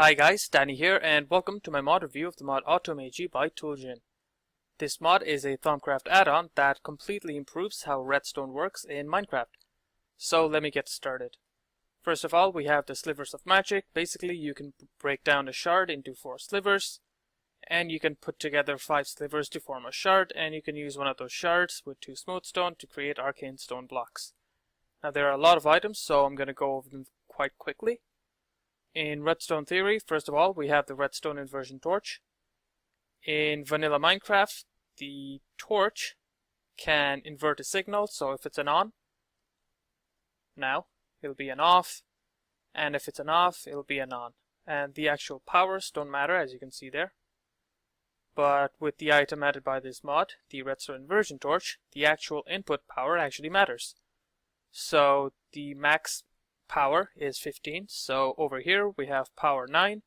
Hi guys, Danny here and welcome to my mod review of the mod Automagy by Toolgin. This mod is a Thaumcraft add-on that completely improves how Redstone works in Minecraft. So let me get started. First of all, we have the Slivers of Magic. Basically, you can break down a shard into 4 slivers, and you can put together 5 slivers to form a shard, and you can use one of those shards with 2 smooth stone to create arcane stone blocks. Now there are a lot of items, so I'm going to go over them quite quickly. In Redstone theory, first of all, we have the Redstone Inversion torch. In vanilla Minecraft, the torch can invert a signal, so if it's an on, now it'll be an off, and if it's an off, it'll be an on. And the actual powers don't matter, as you can see there. But with the item added by this mod, the Redstone Inversion torch, the actual input power actually matters. So the max power is 15, so over here we have power 9,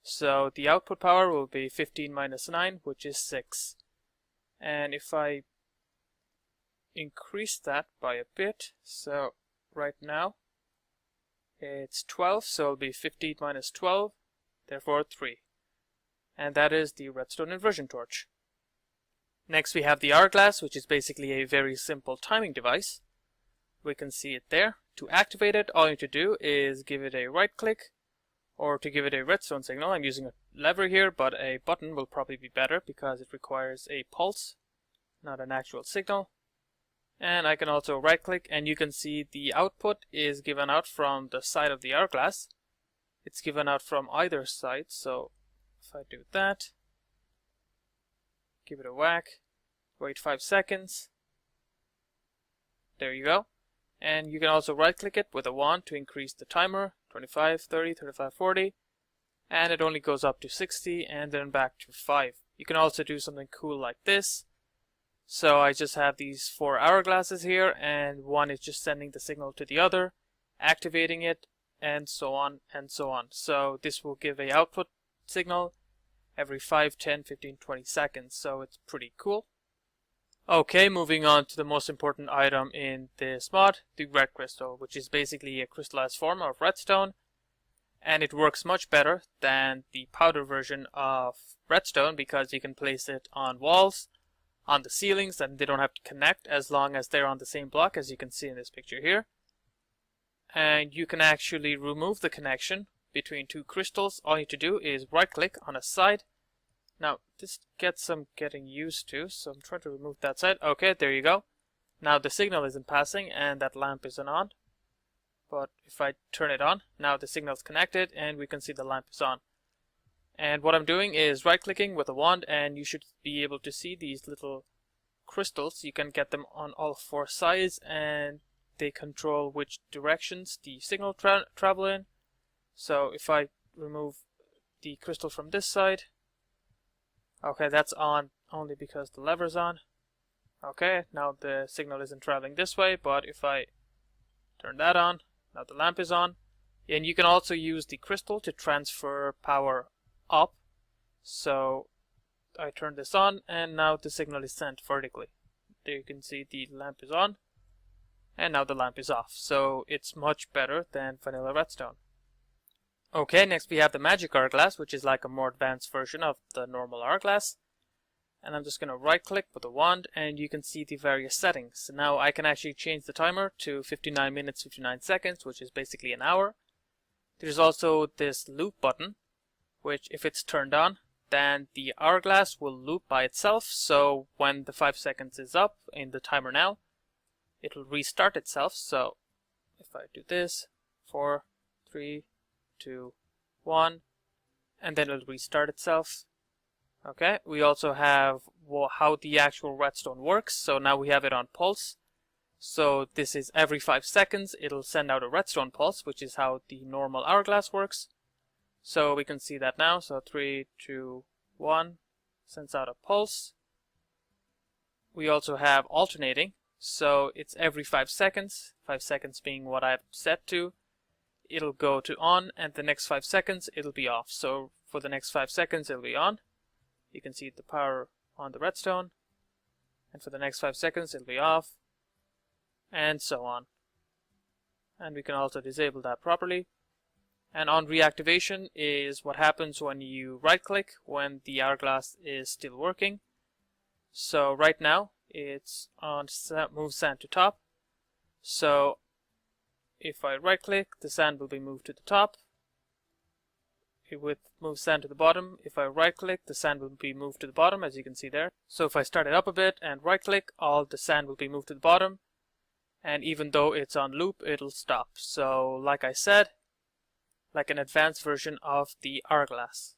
so the output power will be 15 minus 9, which is 6. And if I increase that by a bit, so right now it's 12, so it'll be 15 minus 12, therefore 3. And that is the Redstone Inversion torch. Next we have the hourglass, which is basically a very simple timing device. We can see it there. To activate it, all you need to do is give it a right click, or to give it a redstone signal. I'm using a lever here, but a button will probably be better because it requires a pulse, not an actual signal. And I can also right click, and you can see the output is given out from the side of the hourglass. It's given out from either side, so if I do that, give it a whack, wait 5 seconds, there you go. And you can also right click it with a wand to increase the timer, 25, 30, 35, 40, and it only goes up to 60 and then back to 5. You can also do something cool like this. So I just have these 4 hourglasses here, and one is just sending the signal to the other, activating it, and so on and so on. So this will give a output signal every 5, 10, 15, 20 seconds, so it's pretty cool. Okay, moving on to the most important item in this mod, the red crystal, which is basically a crystallized form of redstone, and it works much better than the powder version of redstone because you can place it on walls, on the ceilings, and they don't have to connect as long as they're on the same block, as you can see in this picture here. And you can actually remove the connection between 2 crystals. All you need to do is right click on a side. Now, this gets some getting used to, so I'm trying to remove that side. Okay, there you go. Now the signal isn't passing and that lamp isn't on. But if I turn it on, now the signal's connected and we can see the lamp is on. And what I'm doing is right-clicking with a wand, and you should be able to see these little crystals. You can get them on all 4 sides, and they control which directions the signal travel in. So if I remove the crystal from this side, okay, that's on only because the lever's on. Okay, now the signal isn't traveling this way, but if I turn that on, now the lamp is on. And you can also use the crystal to transfer power up. So I turn this on, and now the signal is sent vertically. There you can see the lamp is on, and now the lamp is off. So it's much better than vanilla redstone. Okay, next we have the magic hourglass, which is like a more advanced version of the normal hourglass. And I'm just going to right click with a wand, and you can see the various settings. So now I can actually change the timer to 59 minutes 59 seconds, which is basically an hour. There's also this loop button, which if it's turned on, then the hourglass will loop by itself. So when the 5 seconds is up in the timer now, it will restart itself. So if I do this, 4, 3, 2, 1, and then it'll restart itself. Okay, we also have how the actual redstone works. So now we have it on pulse. So this is every 5 seconds it'll send out a redstone pulse, which is how the normal hourglass works. So we can see that now. So 3, 2, 1 sends out a pulse. We also have alternating. So it's every 5 seconds, 5 seconds being what I've set to. It'll go to on, and the next 5 seconds it'll be off. So for the next 5 seconds it'll be on. You can see the power on the redstone, and for the next 5 seconds it'll be off, and so on. And we can also disable that properly. And on reactivation is what happens when you right click when the hourglass is still working. So right now it's on move sand to top. So if I right click, the sand will be moved to the top. With move sand to the bottom, if I right click, the sand will be moved to the bottom, as you can see there. So if I start it up a bit and right click, all the sand will be moved to the bottom. And even though it's on loop, it'll stop. So like I said, like an advanced version of the hourglass.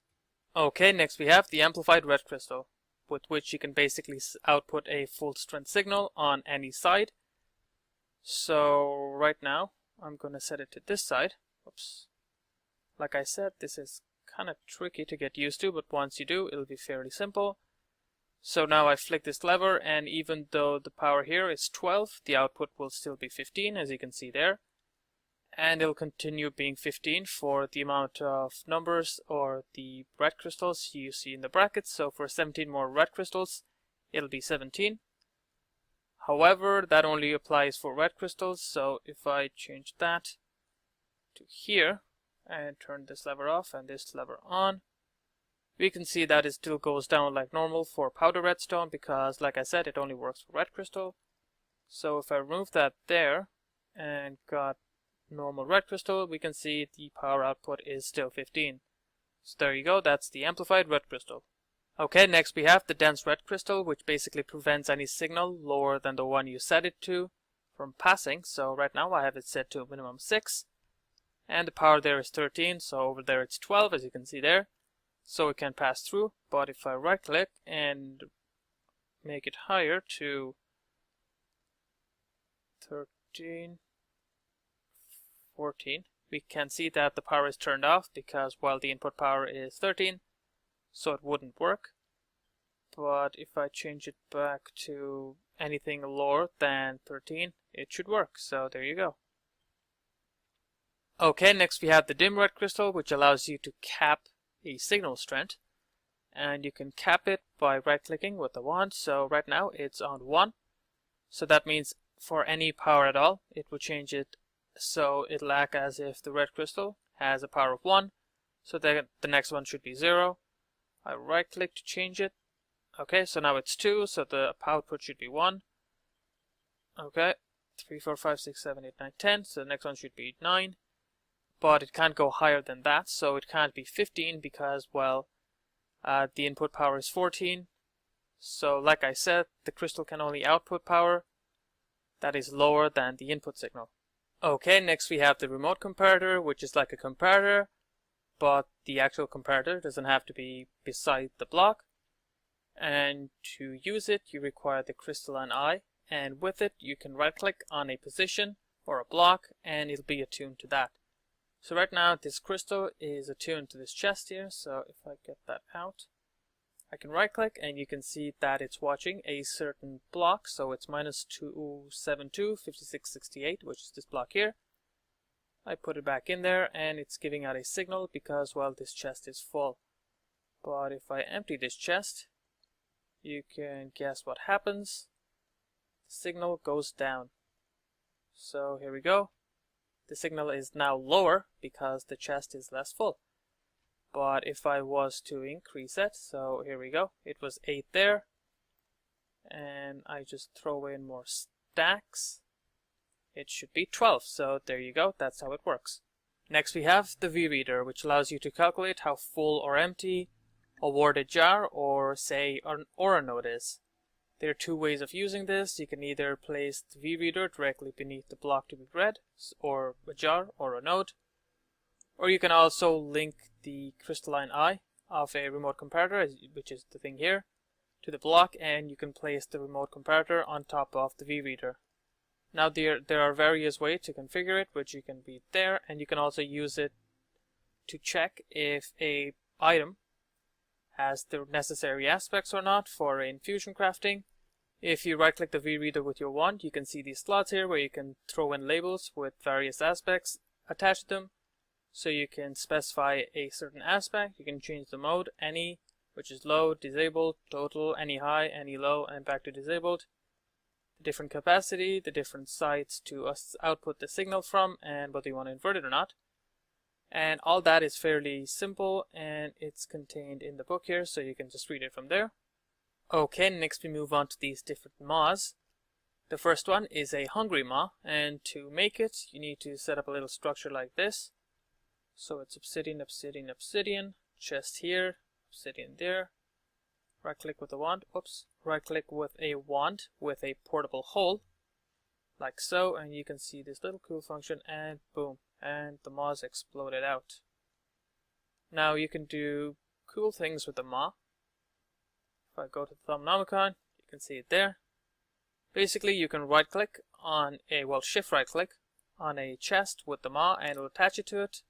Okay, next we have the amplified red crystal, with which you can basically output a full strength signal on any side. So right now I'm going to set it to this side. Oops. Like I said, this is kind of tricky to get used to, but once you do, it'll be fairly simple. So now I flick this lever, and even though the power here is 12, the output will still be 15, as you can see there. And it'll continue being 15 for the amount of numbers or the red crystals you see in the brackets. So for 17 more red crystals, it'll be 17. However, that only applies for red crystals. So if I change that to here and turn this lever off and this lever on, we can see that it still goes down like normal for powder redstone, because like I said, it only works for red crystal. So if I remove that there and got normal red crystal, we can see the power output is still 15. So there you go, that's the amplified red crystal. Okay, next we have the dense red crystal, which basically prevents any signal lower than the one you set it to from passing. So right now I have it set to a minimum 6, and the power there is 13, so over there it's 12, as you can see there. So it can pass through, but if I right click and make it higher to 13, 14, we can see that the power is turned off, because while the input power is 13, so it wouldn't work. But if I change it back to anything lower than 13, it should work. So there you go. Okay, next we have the dim red crystal, which allows you to cap a signal strength, and you can cap it by right clicking with the wand. So right now it's on 1, so that means for any power at all, it will change it so it'll act as if the red crystal has a power of 1, so that the next one should be 0. I right click to change it. Okay, so now it's 2, so the output should be 1. Okay, 3, 4, 5, 6, 7, 8, 9, 10, so the next one should be 9. But it can't go higher than that, so it can't be 15 because, well, the input power is 14. So like I said, the crystal can only output power that is lower than the input signal. Okay, next we have the remote comparator, which is like a comparator, but the actual comparator doesn't have to be beside the block. And to use it, you require the crystalline eye, and with it you can right click on a position or a block and it'll be attuned to that. So right now this crystal is attuned to this chest here, so if I get that out, I can right click and you can see that it's watching a certain block. So it's -272 5668, which is this block here. I put it back in there and it's giving out a signal because, well, this chest is full. But if I empty this chest, you can guess what happens. The signal goes down. So here we go. The signal is now lower because the chest is less full. But if I was to increase it, so here we go, it was 8 there, and I just throw in more stacks, it should be 12. So there you go, that's how it works. Next we have the V-Reader, which allows you to calculate how full or empty a warded jar or say an aura node is. There are two ways of using this. You can either place the V-Reader directly beneath the block to be read, or a jar or a node, or you can also link the crystalline eye of a remote comparator, which is the thing here, to the block, and you can place the remote comparator on top of the V-Reader. Now there are various ways to configure it, which you can read there, and you can also use it to check if a item has the necessary aspects or not for Infusion Crafting. If you right click the V-Reader with your wand, you can see these slots here where you can throw in labels with various aspects attached to them. So you can specify a certain aspect, you can change the mode, any, which is low, disabled, total, any high, any low, and back to disabled. The different capacity, the different sites to output the signal from, and whether you want to invert it or not. And all that is fairly simple, and it's contained in the book here, so you can just read it from there. Okay, next we move on to these different maws. The first one is a hungry maw, and to make it you need to set up a little structure like this. So it's obsidian, obsidian, obsidian, chest here, obsidian there. Right click with a wand, right click with a wand with a portable hole, like so, and you can see this little cool function, and boom, and the maws exploded out. Now you can do cool things with the maw. If I go to the Thaumcraft, you can see it there. Basically, you can right click on a, shift right click on a chest with the maw, and it'll attach it to it.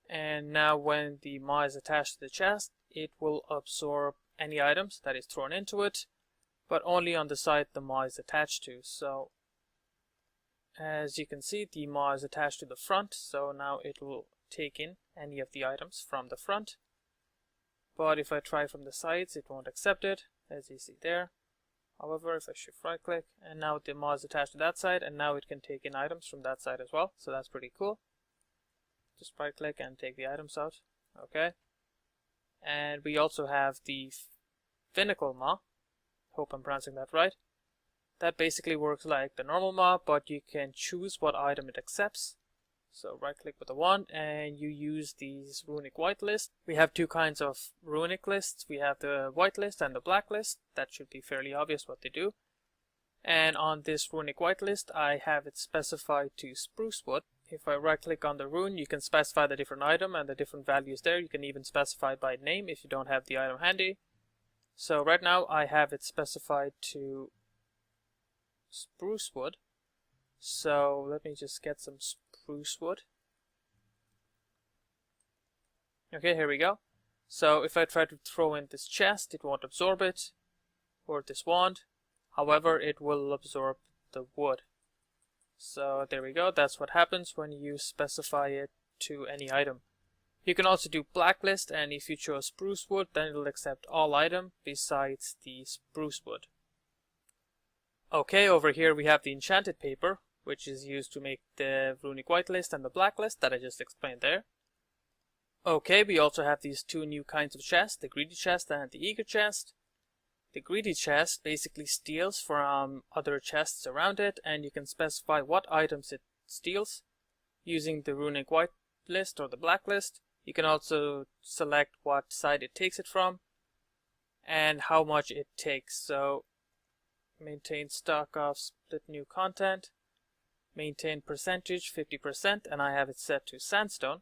And now when the maw is attached to the chest, it will absorb any items that is thrown into it, but only on the side the maw is attached to. So as you can see, the maw is attached to the front, so now it will take in any of the items from the front. But if I try from the sides, it won't accept it, as you see there. However, if I shift right click, and now the maw is attached to that side, and now it can take in items from that side as well, so that's pretty cool. Just right click and take the items out. Okay. And we also have the finical maw. Hope I'm pronouncing that right. That basically works like the normal maw, but you can choose what item it accepts. So right click with the wand, and you use these Runic whitelist. We have two kinds of Runic lists. We have the whitelist and the blacklist. That should be fairly obvious what they do. And on this Runic whitelist, I have it specified to spruce wood. If I right click on the rune, you can specify the different item and the different values there. You can even specify it by name if you don't have the item handy. So right now I have it specified to spruce wood. So let me just get some spruce wood. Okay, here we go. So if I try to throw in this chest, it won't absorb it, or this wand. However, it will absorb the wood. So there we go. That's what happens when you specify it to any item. You can also do blacklist, and if you chose spruce wood, then it will accept all items besides the spruce wood. Okay, over here we have the Enchanted Paper, which is used to make the Runic whitelist and the blacklist that I just explained there. Okay, we also have these two new kinds of chests, the greedy chest and the eager chest. The greedy chest basically steals from other chests around it, and you can specify what items it steals using the Runic whitelist or the blacklist. You can also select what side it takes it from and how much it takes. So maintain stock of split new content, maintain percentage 50%, and I have it set to sandstone.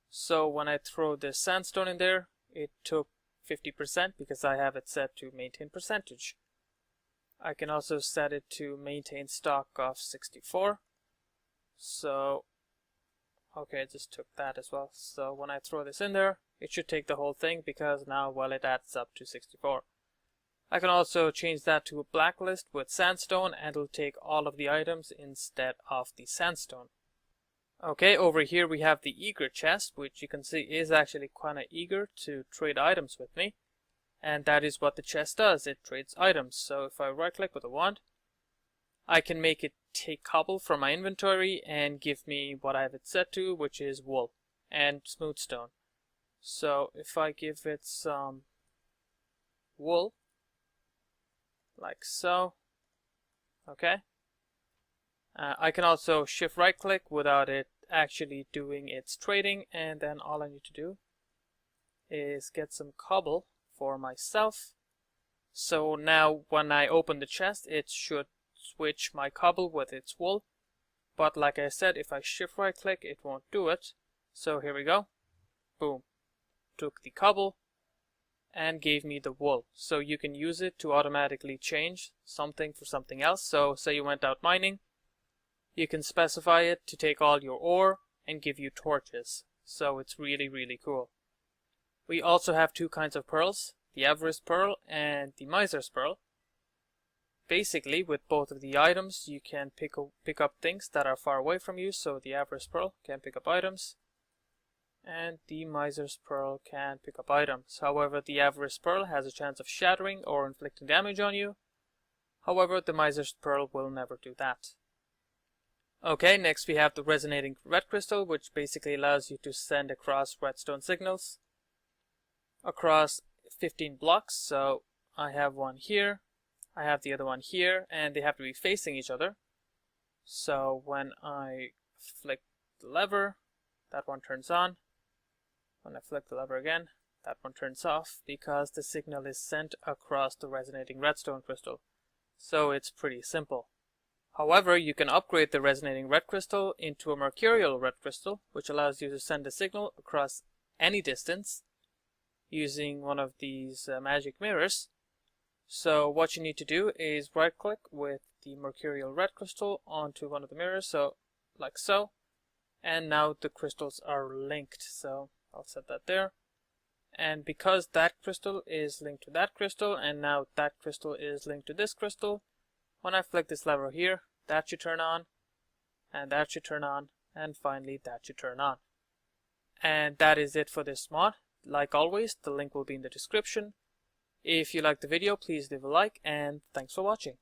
So when I throw this sandstone in there, it took 50% because I have it set to maintain percentage. I can also set it to maintain stock of 64. So okay, it just took that as well. So when I throw this in there, it should take the whole thing because now, well, it adds up to 64. I can also change that to a blacklist with sandstone, and it'll take all of the items instead of the sandstone. Okay, over here we have the eager chest, which you can see is actually kind of eager to trade items with me. And that is what the chest does, it trades items. So if I right click with a wand, I can make it take cobble from my inventory and give me what I have it set to, which is wool and smooth stone. So if I give it some wool, like so, okay. I can also shift right click without it actually doing its trading, and then all I need to do is get some cobble for myself. So now when I open the chest, it should switch my cobble with its wool, but like I said, if I shift right click it won't do it. So here we go, boom, took the cobble and gave me the wool. So you can use it to automatically change something for something else. So say you went out mining, you can specify it to take all your ore and give you torches. So it's really, really cool. We also have two kinds of pearls, the Avarice Pearl and the Miser's Pearl. Basically, with both of the items, you can pick up things that are far away from you. So the Avarice Pearl can pick up items, and the Miser's Pearl can pick up items. However, the Avarice Pearl has a chance of shattering or inflicting damage on you. However, the Miser's Pearl will never do that. Okay, next we have the resonating red crystal, which basically allows you to send across redstone signals across 15 blocks. So I have one here, I have the other one here, and they have to be facing each other. So when I flick the lever, that one turns on. When I flick the lever again, that one turns off, because the signal is sent across the resonating redstone crystal. So it's pretty simple. However, you can upgrade the resonating red crystal into a mercurial red crystal, which allows you to send a signal across any distance using one of these magic mirrors. So what you need to do is right click with the mercurial red crystal onto one of the mirrors, so like so, and now the crystals are linked. So I'll set that there, and because that crystal is linked to that crystal, and now that crystal is linked to this crystal, when I flick this lever here, that should turn on, and that should turn on, and finally that should turn on. And that is it for this mod. Like always, the link will be in the description. If you liked the video, please leave a like, and thanks for watching.